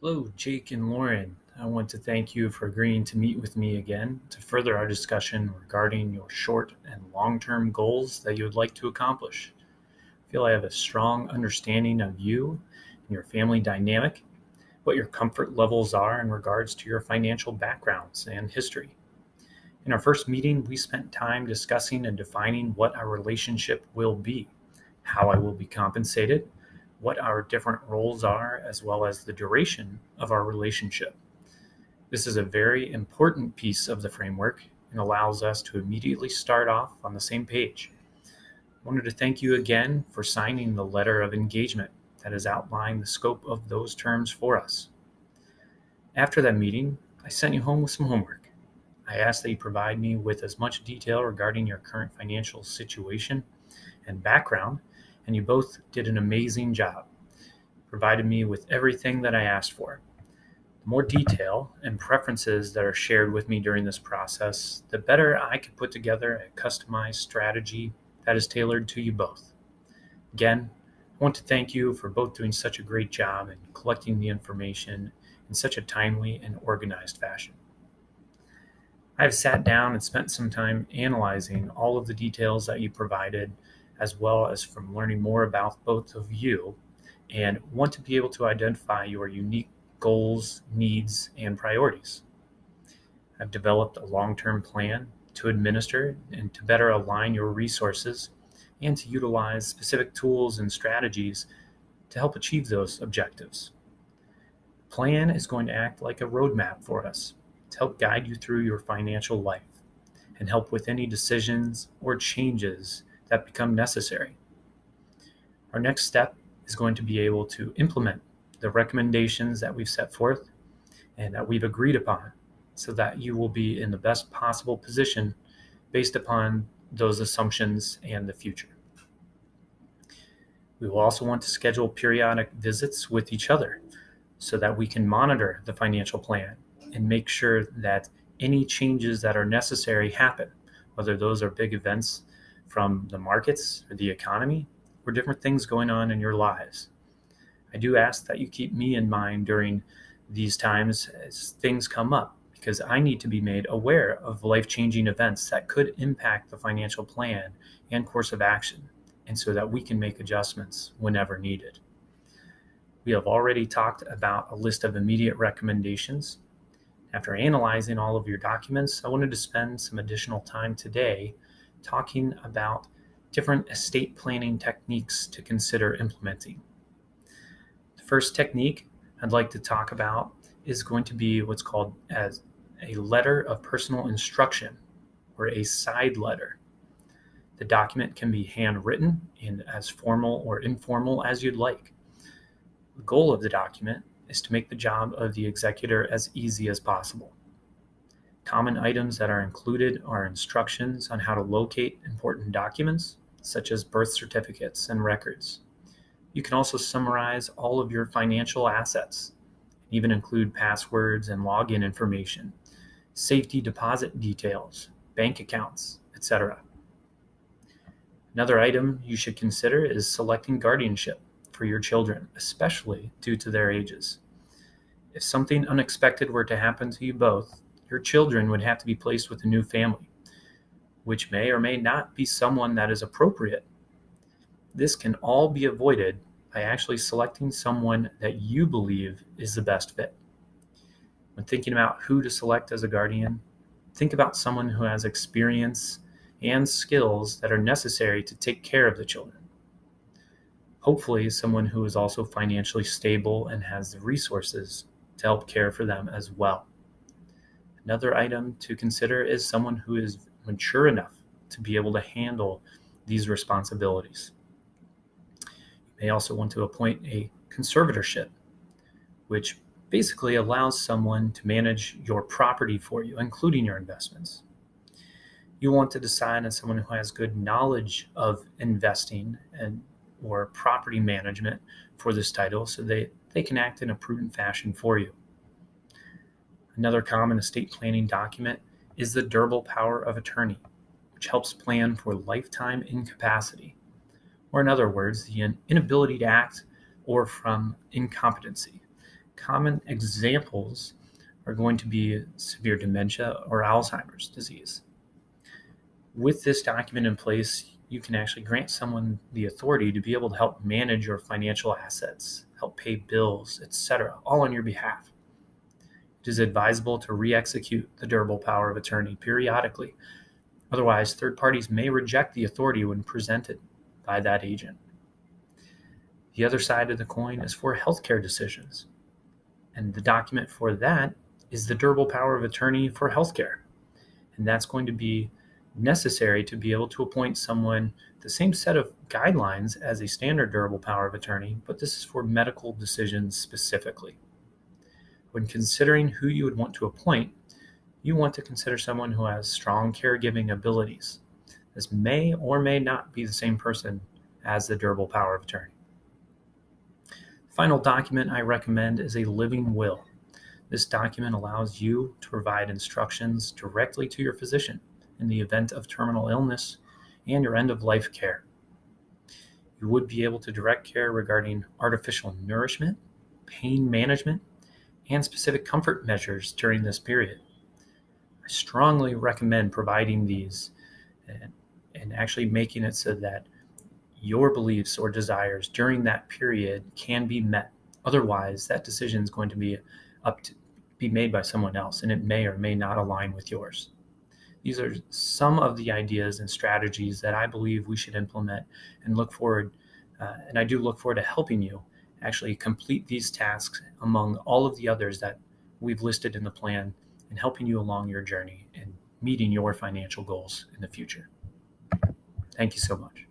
Hello, Jake and Lauren. I want to thank you for agreeing to meet with me again to further our discussion regarding your short and long term goals that you would like to accomplish. I feel I have a strong understanding of you and your family dynamic, what your comfort levels are in regards to your financial backgrounds and history. In our first meeting, we spent time discussing and defining what our relationship will be, how I will be compensated, what our different roles are, as well as the duration of our relationship. This is a very important piece of the framework and allows us to immediately start off on the same page. I wanted to thank you again for signing the letter of engagement that has outlined the scope of those terms for us. After that meeting, I sent you home with some homework. I asked that you provide me with as much detail regarding your current financial situation and background, and you both did an amazing job. Provided me with everything that I asked for. The more detail and preferences that are shared with me during this process, the better I can put together a customized strategy that is tailored to you both. Again, I want to thank you for both doing such a great job in collecting the information in such a timely and organized fashion. I have sat down and spent some time analyzing all of the details that you provided, as well as from learning more about both of you, and want to be able to identify your unique goals, needs, and priorities. I've developed a long term plan to administer and to better align your resources and to utilize specific tools and strategies to help achieve those objectives. The plan is going to act like a roadmap for us to help guide you through your financial life and help with any decisions or changes that become necessary. Our next step is going to be able to implement the recommendations that we've set forth and that we've agreed upon so that you will be in the best possible position based upon those assumptions and the future. We will also want to schedule periodic visits with each other so that we can monitor the financial plan and make sure that any changes that are necessary happen, whether those are big events from the markets or the economy or different things going on in your lives. I do ask that you keep me in mind during these times as things come up because I need to be made aware of life changing events that could impact the financial plan and course of action, and so that we can make adjustments whenever needed. We have already talked about a list of immediate recommendations. After analyzing all of your documents, I wanted to spend some additional time today talking about different estate planning techniques to consider implementing. The first technique I'd like to talk about is going to be what's called as a letter of personal instruction or a side letter. The document can be handwritten and as formal or informal as you'd like. The goal of the document is to make the job of the executor as easy as possible. Common items that are included are instructions on how to locate important documents, such as birth certificates and records. You can also summarize all of your financial assets, even include passwords and login information, safety deposit details, bank accounts, etc. Another item you should consider is selecting guardianship for your children, especially due to their ages. If something unexpected were to happen to you both, your children would have to be placed with a new family, which may or may not be someone that is appropriate. This can all be avoided by actually selecting someone that you believe is the best fit. When thinking about who to select as a guardian, think about someone who has experience and skills that are necessary to take care of the children. Hopefully, someone who is also financially stable and has the resources to help care for them as well. Another item to consider is someone who is mature enough to be able to handle these responsibilities. You may also want to appoint a conservatorship, which basically allows someone to manage your property for you, including your investments. You want to decide on someone who has good knowledge of investing and or property management for this title so they can act in a prudent fashion for you. Another common estate planning document is the durable power of attorney, which helps plan for lifetime incapacity, or in other words, the inability to act or from incompetency. Common examples are going to be severe dementia or Alzheimer's disease. With this document in place, you can actually grant someone the authority to be able to help manage your financial assets, help pay bills, etc., all on your behalf. It is advisable to re-execute the durable power of attorney periodically. Otherwise, third parties may reject the authority when presented by that agent. The other side of the coin is for healthcare decisions. And the document for that is the durable power of attorney for healthcare. And that's going to be necessary to be able to appoint someone the same set of guidelines as a standard durable power of attorney, but this is for medical decisions specifically. When considering who you would want to appoint, you want to consider someone who has strong caregiving abilities. This may or may not be the same person as the durable power of attorney. The final document I recommend is a living will. This document allows you to provide instructions directly to your physician in the event of terminal illness and your end-of-life care. You would be able to direct care regarding artificial nourishment, pain management, and specific comfort measures during this period. I strongly recommend providing these and actually making it so that your beliefs or desires during that period can be met. Otherwise, that decision is going to be made by someone else, and it may or may not align with yours. These are some of the ideas and strategies that I believe we should implement and look forward, and I do look forward to helping you actually complete these tasks among all of the others that we've listed in the plan and helping you along your journey and meeting your financial goals in the future. Thank you so much.